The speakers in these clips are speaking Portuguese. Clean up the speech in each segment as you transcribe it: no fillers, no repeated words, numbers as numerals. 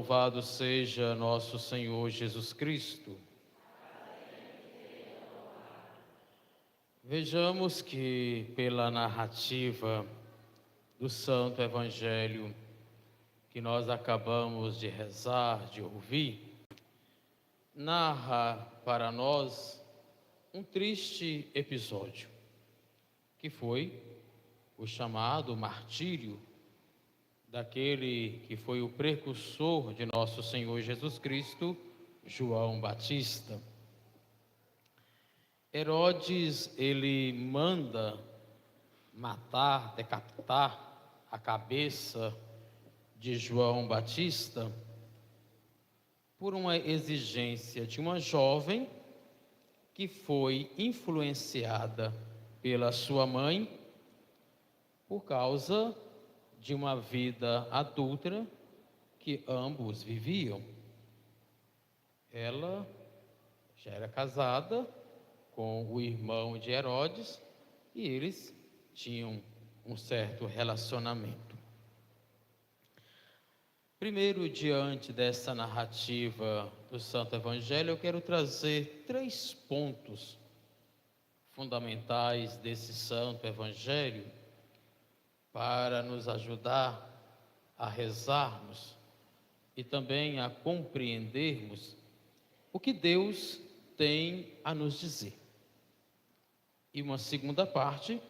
Louvado seja nosso Senhor Jesus Cristo. Vejamos que pela narrativa do Santo Evangelho que nós acabamos de rezar, de ouvir, narra para nós um triste episódio, que foi o chamado martírio daquele que foi o precursor de nosso Senhor Jesus Cristo, João Batista. Herodes, ele manda matar, decapitar a cabeça de João Batista por uma exigência de uma jovem que foi influenciada pela sua mãe por causa de uma vida adúltera que ambos viviam. Ela já era casada com o irmão de Herodes e eles tinham um certo relacionamento. Primeiro, diante dessa narrativa do Santo Evangelho, eu quero trazer 3 pontos fundamentais desse Santo Evangelho para nos ajudar a rezarmos e também a compreendermos o que Deus tem a nos dizer. E uma segunda parte,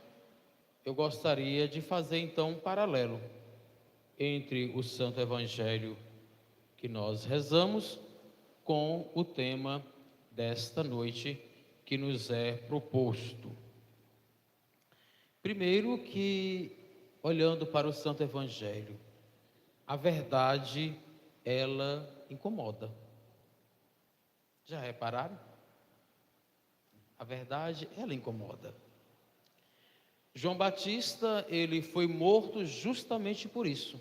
eu gostaria de fazer então um paralelo entre o Santo Evangelho que nós rezamos com o tema desta noite que nos é proposto. Primeiro que, olhando para o Santo Evangelho, a verdade, ela incomoda. Já repararam? A verdade, ela incomoda. João Batista, ele foi morto justamente por isso,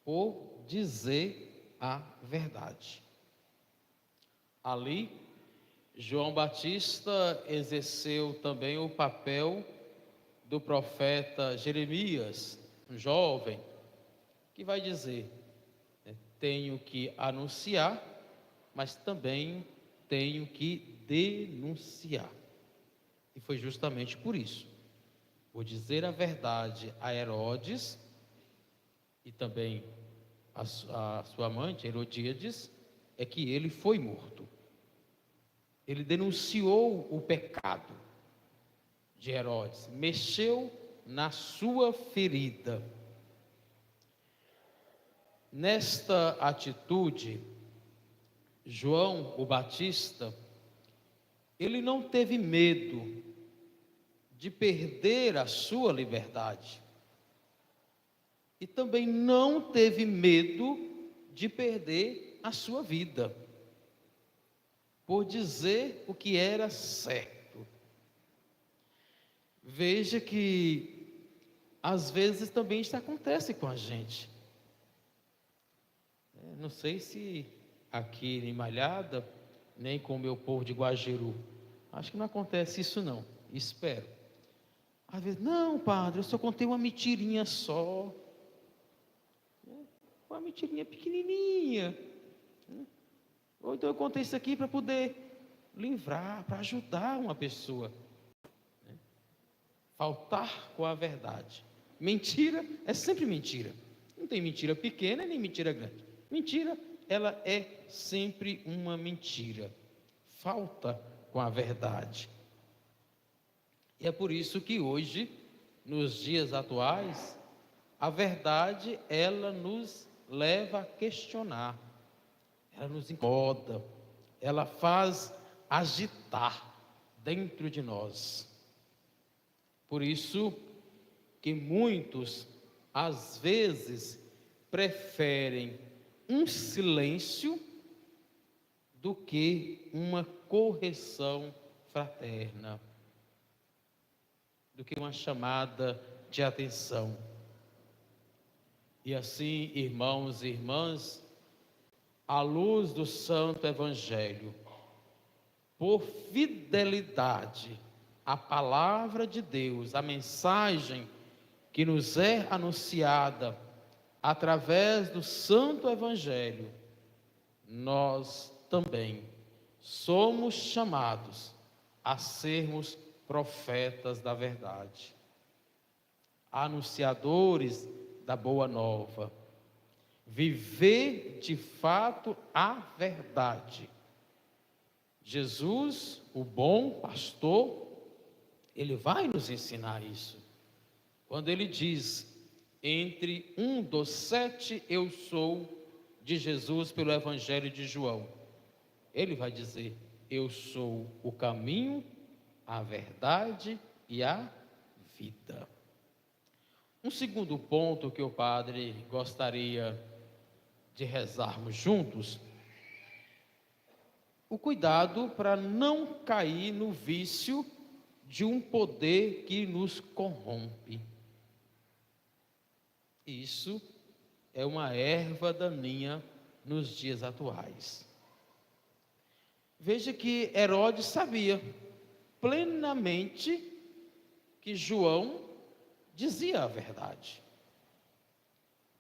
por dizer a verdade. Ali, João Batista exerceu também o papel do profeta Jeremias, um jovem, que vai dizer, tenho que anunciar, mas também tenho que denunciar. E foi justamente por isso, por dizer a verdade a Herodes e também a sua amante Herodíades, é que ele foi morto. Ele denunciou o pecado de Herodes, mexeu na sua ferida. Nesta atitude, João o Batista, ele não teve medo de perder a sua liberdade e também não teve medo de perder a sua vida por dizer o que era certo. Veja que às vezes também isso acontece com a gente. Não sei se aqui em Malhada, nem com o meu povo de Guajeru, acho que não acontece isso não, espero. Às vezes, não padre, eu só contei uma mentirinha só, uma mentirinha pequenininha, ou então eu contei isso aqui para poder livrar, para ajudar uma pessoa. Faltar com a verdade. Mentira é sempre mentira. Não tem mentira pequena nem mentira grande. Mentira, ela é sempre uma mentira. Falta com a verdade. E é por isso que hoje, nos dias atuais, a verdade, ela nos leva a questionar. Ela nos incomoda. Ela faz agitar dentro de nós. Por isso que muitos, às vezes, preferem um silêncio do que uma correção fraterna, do que uma chamada de atenção. E assim, irmãos e irmãs, à luz do Santo Evangelho, por fidelidade à palavra de Deus, a mensagem que nos é anunciada através do Santo Evangelho, nós também somos chamados a sermos profetas da verdade, anunciadores da boa nova, viver de fato a verdade. Jesus, o bom pastor, ele vai nos ensinar isso. Quando ele diz, entre um dos 7 eu sou de Jesus pelo Evangelho de João, ele vai dizer, eu sou o caminho, a verdade e a vida. Um segundo ponto que o padre gostaria de rezarmos juntos, o cuidado para não cair no vício de um poder que nos corrompe. Isso é uma erva daninha nos dias atuais. Veja que Herodes sabia plenamente que João dizia a verdade.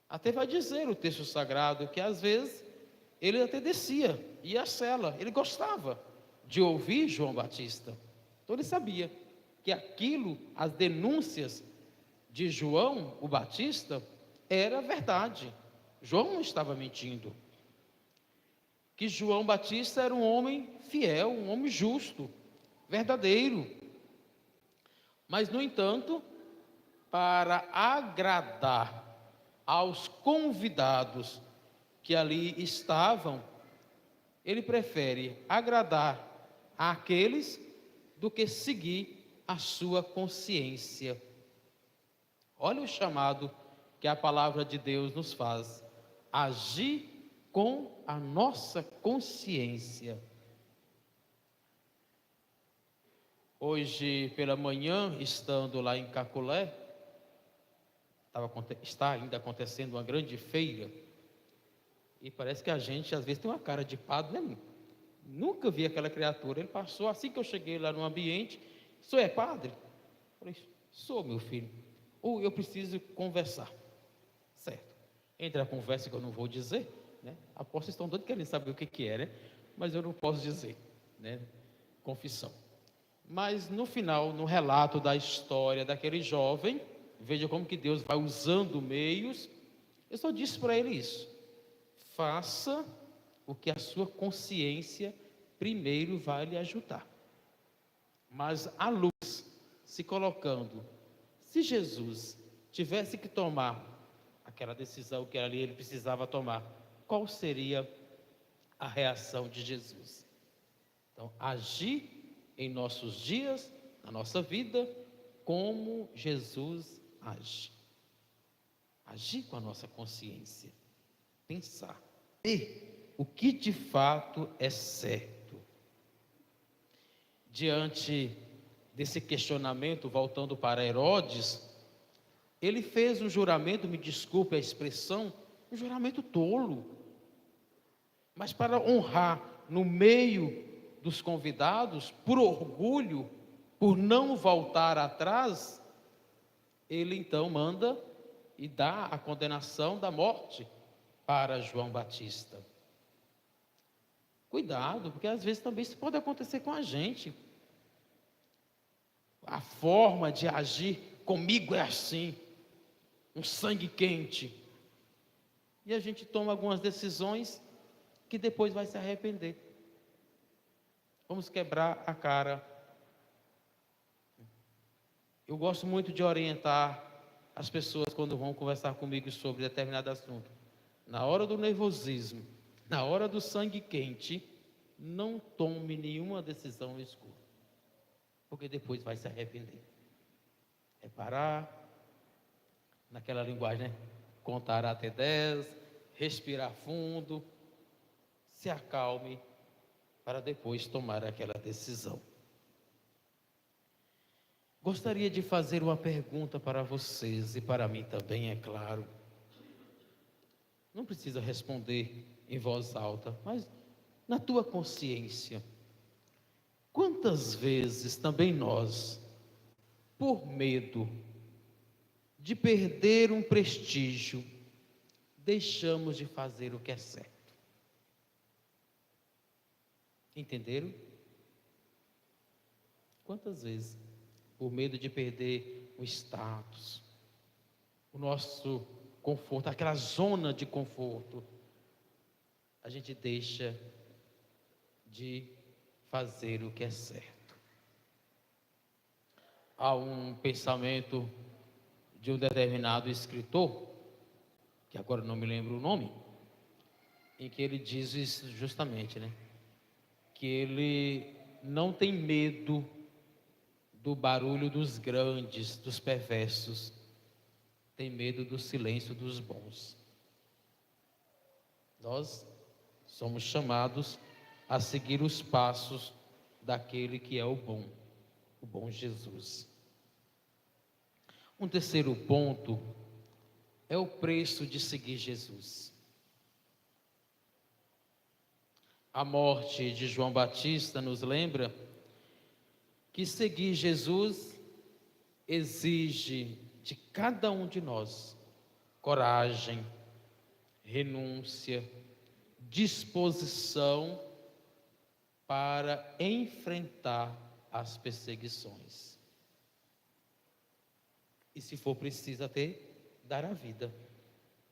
Até vai dizer o texto sagrado que às vezes ele até descia, ia à cela, ele gostava de ouvir João Batista. Então ele sabia que aquilo, as denúncias de João, o Batista, era verdade. João não estava mentindo. Que João Batista era um homem fiel, um homem justo, verdadeiro. Mas, no entanto, para agradar aos convidados que ali estavam, ele prefere agradar àqueles do que seguir a sua consciência. Olha o chamado que a palavra de Deus nos faz: agir com a nossa consciência. Hoje pela manhã, estando lá em Caculé, está ainda acontecendo uma grande feira, e parece que a gente às vezes tem uma cara de padre, né? Nunca vi aquela criatura. Ele passou, assim que eu cheguei lá no ambiente, o senhor é padre? Eu falei, sou, meu filho. Ou eu preciso conversar. Certo. Entre a conversa que eu não vou dizer, né? Aposto que estão todos querendo saber o que é, né? Mas eu não posso dizer, né? Confissão. Mas no final, no relato da história daquele jovem, veja como que Deus vai usando meios. Eu só disse para ele isso: faça o que a sua consciência primeiro vai lhe ajudar. Mas a luz se colocando, se Jesus tivesse que tomar aquela decisão que ali ele precisava tomar, qual seria a reação de Jesus? Então, agir em nossos dias, na nossa vida, como Jesus age. Agir com a nossa consciência. Pensar. Ver o que de fato é certo. Diante desse questionamento, voltando para Herodes, ele fez um juramento, me desculpe a expressão, um juramento tolo. Mas para honrar no meio dos convidados, por orgulho, por não voltar atrás, ele então manda e dá a condenação da morte para João Batista. Cuidado, porque às vezes também isso pode acontecer com a gente. A forma de agir comigo é assim, um sangue quente. E a gente toma algumas decisões que depois vai se arrepender. Vamos quebrar a cara. Eu gosto muito de orientar as pessoas quando vão conversar comigo sobre determinado assunto. Na hora do nervosismo, na hora do sangue quente, não tome nenhuma decisão no escuro, porque depois vai se arrepender. É parar, naquela linguagem, né? Contar até 10, respirar fundo, se acalme, para depois tomar aquela decisão. Gostaria de fazer uma pergunta para vocês e para mim também, é claro. Não precisa responder em voz alta, mas na tua consciência, quantas vezes também nós, por medo de perder um prestígio, deixamos de fazer o que é certo. Entenderam? Quantas vezes, por medo de perder o status, o nosso conforto, aquela zona de conforto, a gente deixa de fazer o que é certo. Há um pensamento de um determinado escritor, que agora não me lembro o nome, em que ele diz isso justamente, né? Que ele não tem medo do barulho dos grandes, dos perversos, tem medo do silêncio dos bons. Nós somos chamados a seguir os passos daquele que é o bom Jesus. Um terceiro ponto é o preço de seguir Jesus. A morte de João Batista nos lembra que seguir Jesus exige de cada um de nós coragem, renúncia, disposição para enfrentar as perseguições. E se for preciso até dar a vida,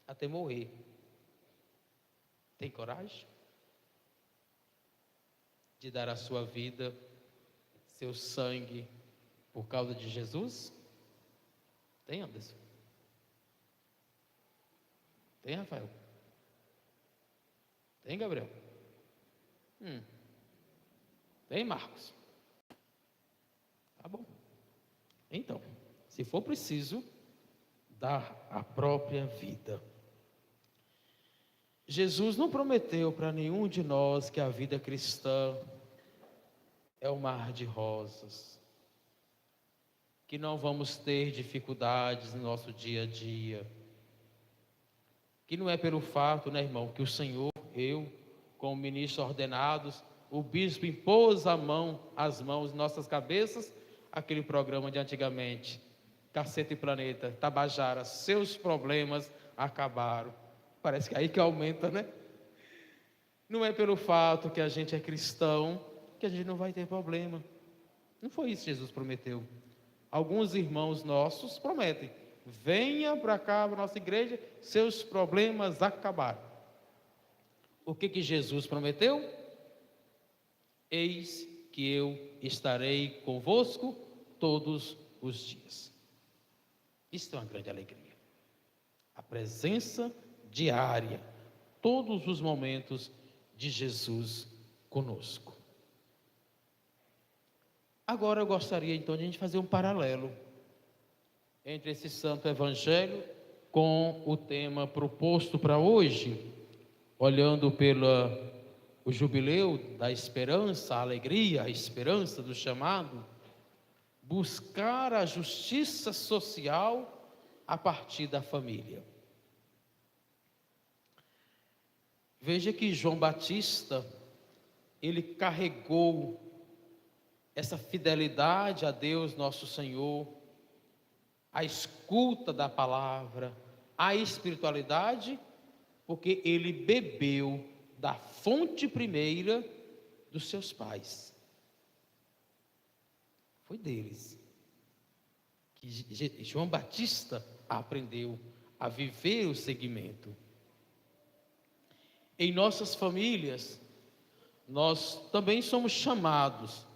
até morrer. Tem coragem de dar a sua vida, seu sangue, por causa de Jesus? Tem, Anderson? Tem, Rafael? Tem, Gabriel? Tem, Marcos? Tá bom. Então, se for preciso, dar a própria vida. Jesus não prometeu para nenhum de nós que a vida cristã é um mar de rosas, que não vamos ter dificuldades no nosso dia a dia, que não é pelo fato, né, irmão, que o Senhor, eu, como ministro ordenados, o bispo impôs as mãos em nossas cabeças, aquele programa de antigamente, Caceta e Planeta, Tabajara, seus problemas acabaram. Parece que aí que aumenta, né? Não é pelo fato que a gente é cristão que a gente não vai ter problema. Não foi isso que Jesus prometeu. Alguns irmãos nossos prometem: venha para cá, para a nossa igreja, seus problemas acabaram. O que Jesus prometeu? Eis que eu estarei convosco todos os dias. Isso é uma grande alegria. A presença diária, todos os momentos de Jesus conosco. Agora eu gostaria então de a gente fazer um paralelo entre esse santo evangelho com o tema proposto para hoje, olhando pelo jubileu da esperança, a alegria, a esperança do chamado, buscar a justiça social a partir da família. Veja que João Batista, ele carregou essa fidelidade a Deus nosso Senhor, a escuta da palavra, a espiritualidade, porque ele bebeu da fonte primeira dos seus pais. Foi deles que João Batista aprendeu a viver o segmento. Em nossas famílias, nós também somos chamados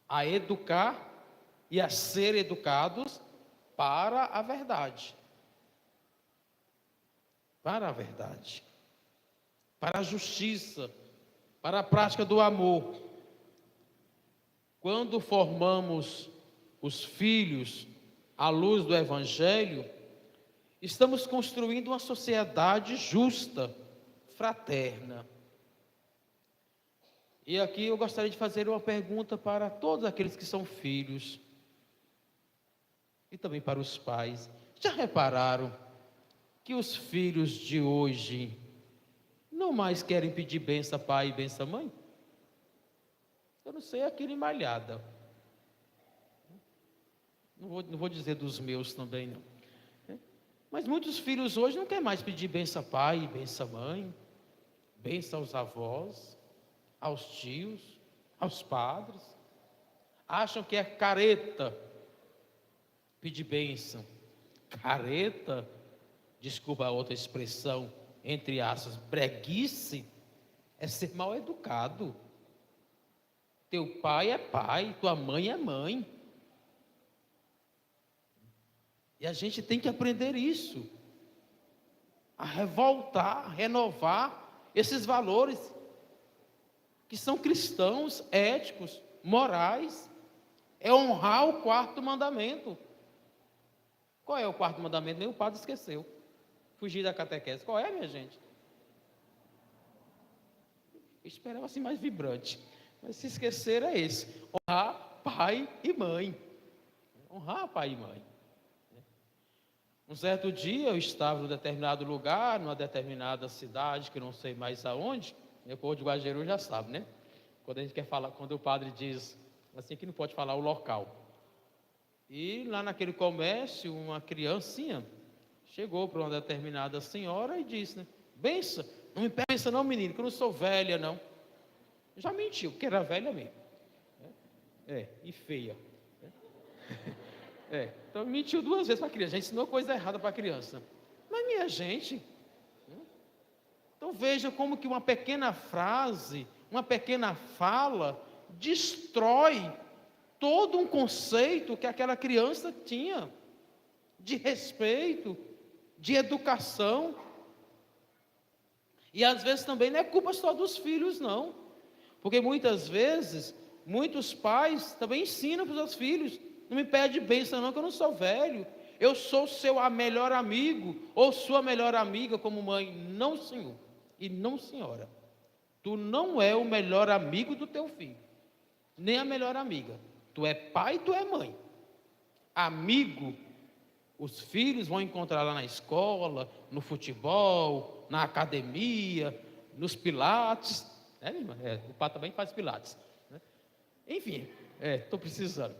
a educar e a ser educados para a verdade. Para a verdade. Para a justiça, para a prática do amor. Quando formamos os filhos à luz do Evangelho, estamos construindo uma sociedade justa, fraterna. E aqui eu gostaria de fazer uma pergunta para todos aqueles que são filhos e também para os pais. Já repararam que os filhos de hoje não mais querem pedir benção a pai e benção a mãe? Eu não sei, aquele malhada. Não vou dizer dos meus também, não. Mas muitos filhos hoje não querem mais pedir benção a pai, benção a mãe, benção aos avós, aos tios, aos padres. Acham que é careta pedir bênção. Careta, desculpa a outra expressão, entre aspas, breguice, é ser mal educado. Teu pai é pai, tua mãe é mãe. E a gente tem que aprender isso, a revoltar, a renovar esses valores que são cristãos, éticos, morais. É honrar o quarto mandamento. Qual é o quarto mandamento? Nem o padre esqueceu. Fugir da catequese. Qual é, minha gente? Eu esperava assim mais vibrante. Mas se esquecer é esse. Honrar pai e mãe. Honrar pai e mãe. Um certo dia eu estava em um determinado lugar, numa determinada cidade, que não sei mais aonde. O povo de Guajeru já sabe, né? Quando a gente quer falar, quando o padre diz assim que não pode falar o local. E lá naquele comércio, uma criancinha chegou para uma determinada senhora e disse, né? Benção, não me pensa não, menino, que eu não sou velha, não. Já mentiu, porque era velha mesmo. E feia. Então mentiu 2 vezes para a criança, já ensinou coisa errada para a criança. Mas minha gente, então veja como que uma pequena frase, uma pequena fala, destrói todo um conceito que aquela criança tinha, de respeito, de educação. E às vezes também não é culpa só dos filhos, não. Porque muitas vezes, muitos pais também ensinam para os seus filhos, não me pede bênção não, que eu não sou velho. Eu sou seu melhor amigo, ou sua melhor amiga como mãe. Não, senhor, e não, senhora. Tu não é o melhor amigo do teu filho, nem a melhor amiga. Tu é pai, tu é mãe. Amigo, os filhos vão encontrar lá na escola, no futebol, na academia, nos pilates. Minha irmã? O pai também faz pilates. Né? Enfim, estou precisando.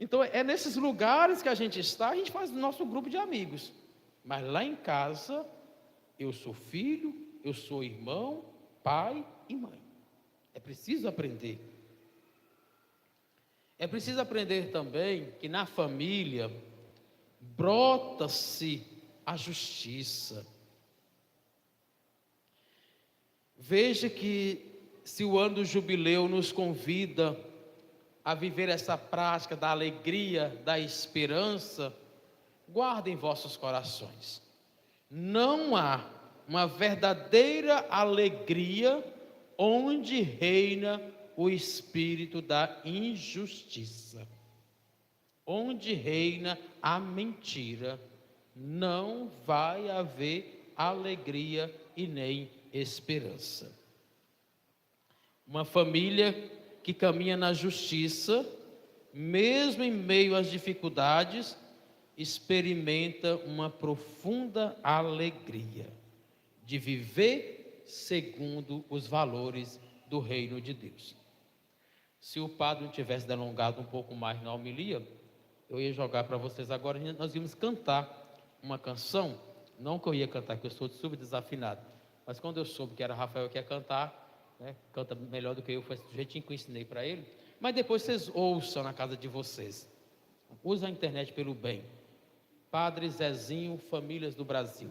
Então, é nesses lugares que a gente está, a gente faz o nosso grupo de amigos. Mas lá em casa, eu sou filho, eu sou irmão, pai e mãe. É preciso aprender. É preciso aprender também que na família brota-se a justiça. Veja que se o ano do jubileu nos convida a viver essa prática da alegria, da esperança, guardem vossos corações. Não há uma verdadeira alegria onde reina o espírito da injustiça. Onde reina a mentira, não vai haver alegria e nem esperança. Uma família que caminha na justiça, mesmo em meio às dificuldades, experimenta uma profunda alegria de viver segundo os valores do reino de Deus. Se o padre não tivesse delongado um pouco mais na homilia, eu ia jogar para vocês agora, nós íamos cantar uma canção, não que eu ia cantar, porque eu sou super desafinado, mas quando eu soube que era Rafael que ia cantar, canta melhor do que eu, foi do jeitinho que eu ensinei para ele, mas depois vocês ouçam na casa de vocês, usa a internet pelo bem, Padre Zezinho, Famílias do Brasil,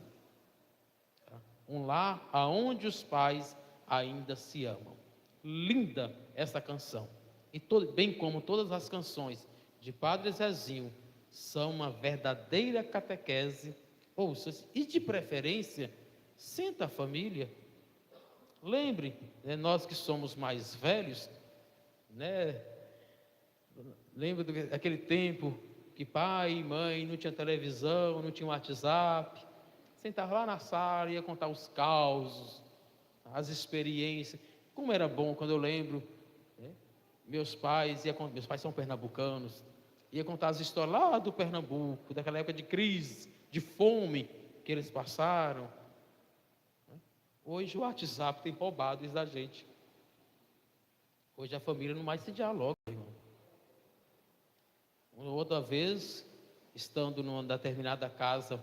um lar aonde os pais ainda se amam. Linda essa canção, e bem como todas as canções de Padre Zezinho, são uma verdadeira catequese. Ouça, e de preferência, senta a família. Lembre, nós que somos mais velhos, lembre daquele tempo que pai e mãe não tinha televisão, não tinha WhatsApp, sentava lá na sala, ia contar os causos, as experiências. Como era bom quando eu lembro, meus pais são pernambucanos, ia contar as histórias lá do Pernambuco, daquela época de crise, de fome que eles passaram. Hoje o WhatsApp tem roubado isso da gente. Hoje a família não mais se dialoga, irmão. Outra vez, estando numa determinada casa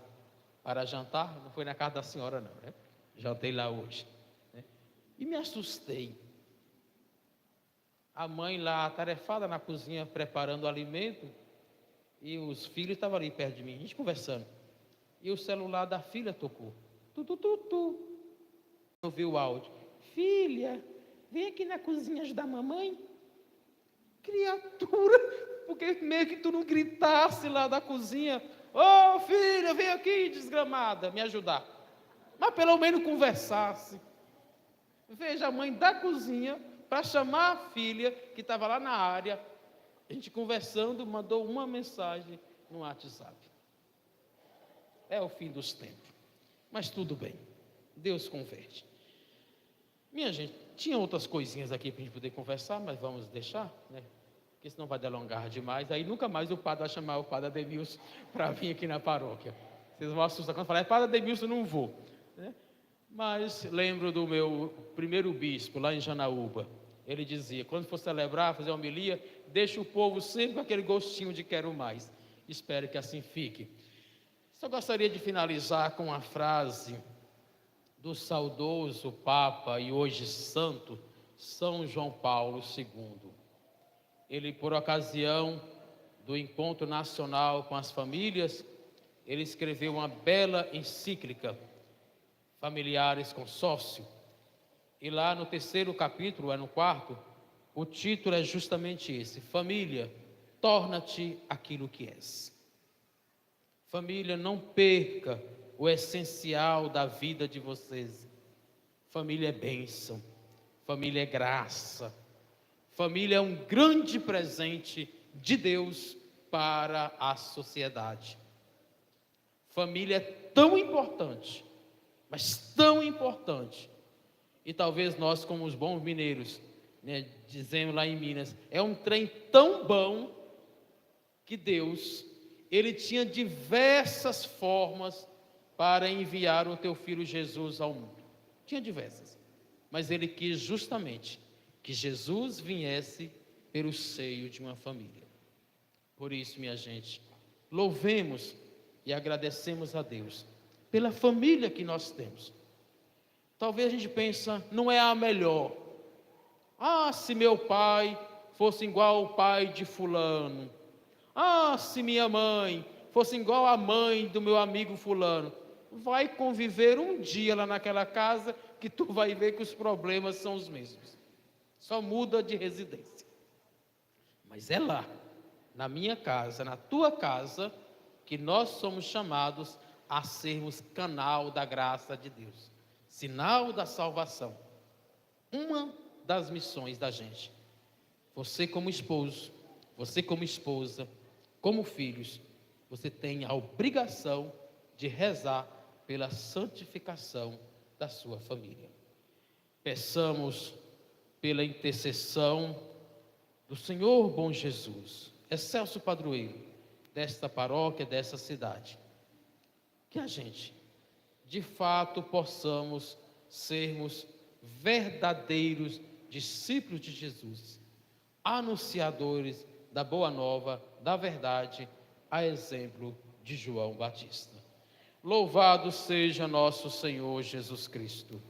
para jantar, não foi na casa da senhora não, né? Jantei lá hoje, né? E me assustei. A mãe lá atarefada na cozinha preparando o alimento e os filhos estavam ali perto de mim, a gente conversando. E o celular da filha tocou. Tu, tu, tu, tu. Eu vi o áudio. Filha, vem aqui na cozinha ajudar a mamãe. Criatura, porque meio que tu não gritasse lá da cozinha. Ô filha, vem aqui desgramada, me ajudar. Mas pelo menos conversasse. Veja, a mãe da cozinha, para chamar a filha, que estava lá na área, a gente conversando, mandou uma mensagem no WhatsApp. É o fim dos tempos. Mas tudo bem. Deus converte. Minha gente, tinha outras coisinhas aqui para a gente poder conversar, mas vamos deixar, né? Porque senão vai delongar demais. Aí nunca mais o padre vai chamar o padre Ademilson para vir aqui na paróquia. Vocês vão assustar quando falar, padre Ademilson, não vou, né? Mas lembro do meu primeiro bispo lá em Janaúba. Ele dizia, quando for celebrar, fazer uma homilia, deixa o povo sempre com aquele gostinho de quero mais. Espero que assim fique. Só gostaria de finalizar com uma frase do saudoso Papa e hoje santo, São João Paulo II. Ele, por ocasião do encontro nacional com as famílias, ele escreveu uma bela encíclica, Familiares Consórcio. E lá no 3º capítulo, no 4º, o título é justamente esse: Família, torna-te aquilo que és. Família, não perca o essencial da vida de vocês. Família é bênção, família é graça, família é um grande presente de Deus para a sociedade. Família é tão importante, mas tão importante, e talvez nós, como os bons mineiros, né, dizemos lá em Minas, é um trem tão bom que Deus, Ele tinha diversas formas para enviar o teu filho Jesus ao mundo. Tinha diversas, mas Ele quis justamente que Jesus viesse pelo seio de uma família. Por isso, minha gente, louvemos e agradecemos a Deus pela família que nós temos. Talvez a gente pense, não é a melhor. Ah, se meu pai fosse igual ao pai de fulano. Ah, se minha mãe fosse igual à mãe do meu amigo fulano. Vai conviver um dia lá naquela casa que tu vai ver que os problemas são os mesmos. Só muda de residência. Mas é lá, na minha casa, na tua casa, que nós somos chamados a sermos canal da graça de Deus, sinal da salvação. Uma das missões da gente. Você como esposo, você como esposa, como filhos, você tem a obrigação de rezar pela santificação da sua família. Peçamos pela intercessão do Senhor bom Jesus, excelso padroeiro desta paróquia, dessa cidade, que a gente, de fato, possamos sermos verdadeiros discípulos de Jesus, anunciadores da boa nova, da verdade, a exemplo de João Batista. Louvado seja nosso Senhor Jesus Cristo.